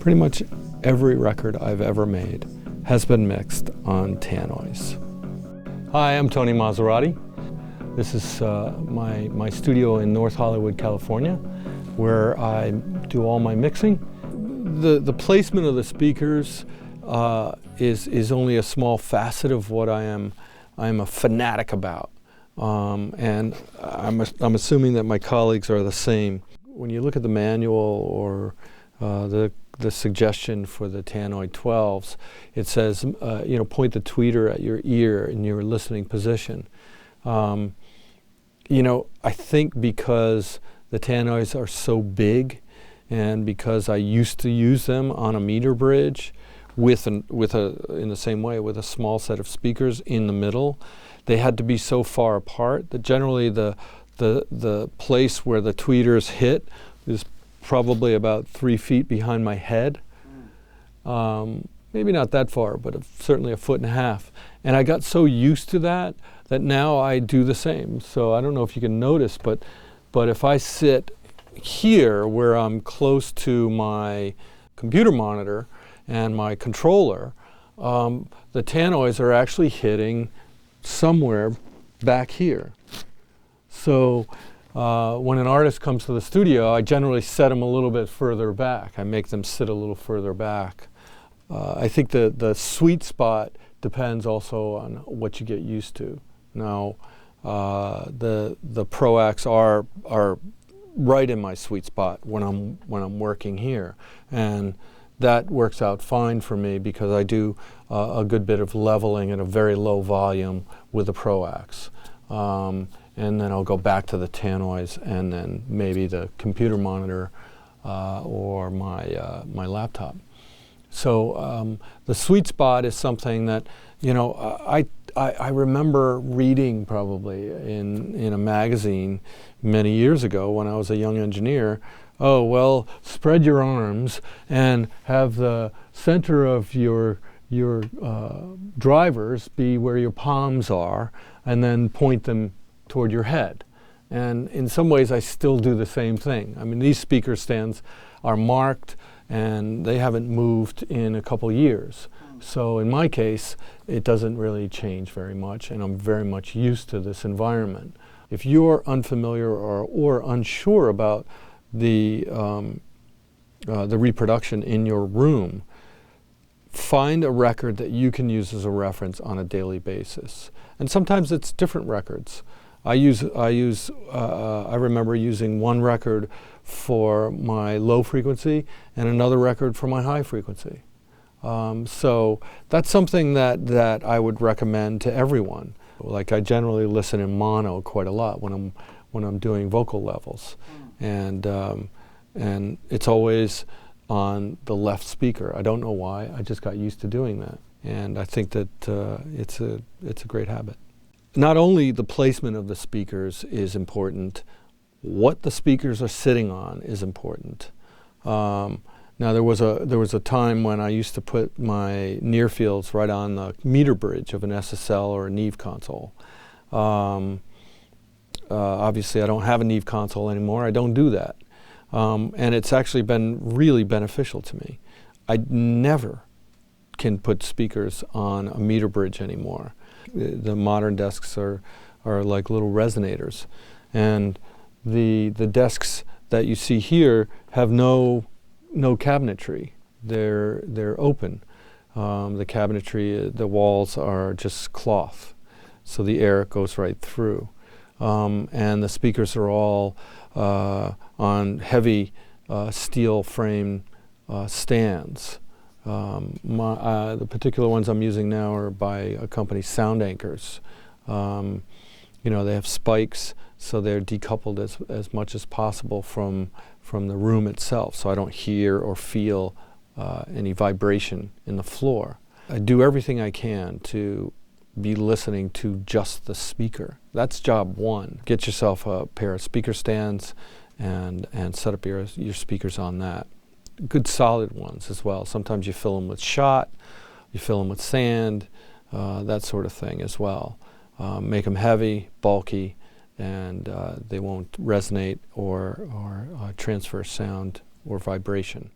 Pretty much every record I've ever made has been mixed on Tannoys. Hi, I'm Tony Maserati. This is my studio in North Hollywood, California, where I do all my mixing. The placement of the speakers is only a small facet of what I'm a fanatic about. And I'm assuming that my colleagues are the same. When you look at the manual or the suggestion for the Tannoy 12s, it says, point the tweeter at your ear in your listening position. I think because the Tannoys are so big, and because I used to use them on a meter bridge in the same way with a small set of speakers in the middle, they had to be so far apart that generally the place where the tweeters hit is probably about 3 feet behind my head. Maybe not that far, but certainly 1.5 feet. And I got so used to that now I do the same. So I don't know if you can notice, but if I sit here where I'm close to my computer monitor and my controller, the Tannoys are actually hitting somewhere back here. So when an artist comes to the studio, I generally set them a little bit further back. I make them sit a little further back. I think the sweet spot depends also on what you get used to. Now, the Proax are right in my sweet spot when I'm working here, and that works out fine for me because I do a good bit of leveling at a very low volume with the Proax. And then I'll go back to the Tannoys and then maybe the computer monitor or my laptop. So the sweet spot is something that, I remember reading probably in a magazine many years ago when I was a young engineer. Oh, well, spread your arms and have the center of your drivers be where your palms are, and then point them toward your head. And in some ways, I still do the same thing. I mean, these speaker stands are marked, and they haven't moved in a couple years. So in my case, it doesn't really change very much, and I'm very much used to this environment. If you're unfamiliar or unsure about the reproduction in your room, find a record that you can use as a reference on a daily basis. And sometimes it's different records. I remember using one record for my low frequency and another record for my high frequency. So that's something that I would recommend to everyone. Like, I generally listen in mono quite a lot when I'm doing vocal levels, and it's always on the left speaker. I don't know why. I just got used to doing that, and I think that it's a great habit. Not only the placement of the speakers is important, what the speakers are sitting on is important. Now there was a time when I used to put my near fields right on the meter bridge of an SSL or a Neve console. Obviously I don't have a Neve console anymore. I don't do that. And it's actually been really beneficial to me. I never can put speakers on a meter bridge anymore. The modern desks are like little resonators, and the desks that you see here have no cabinetry. They're open. The cabinetry, the walls are just cloth, so the air goes right through. And the speakers are all on heavy steel frame stands. The particular ones I'm using now are by a company, Sound Anchors. They have spikes, so they're decoupled as much as possible from the room itself, so I don't hear or feel any vibration in the floor. I do everything I can to be listening to just the speaker. That's job one. Get yourself a pair of speaker stands and set up your speakers on that. Good solid ones as well. Sometimes you fill them with shot, you fill them with sand, that sort of thing as well. Make them heavy, bulky, and they won't resonate or transfer sound or vibration.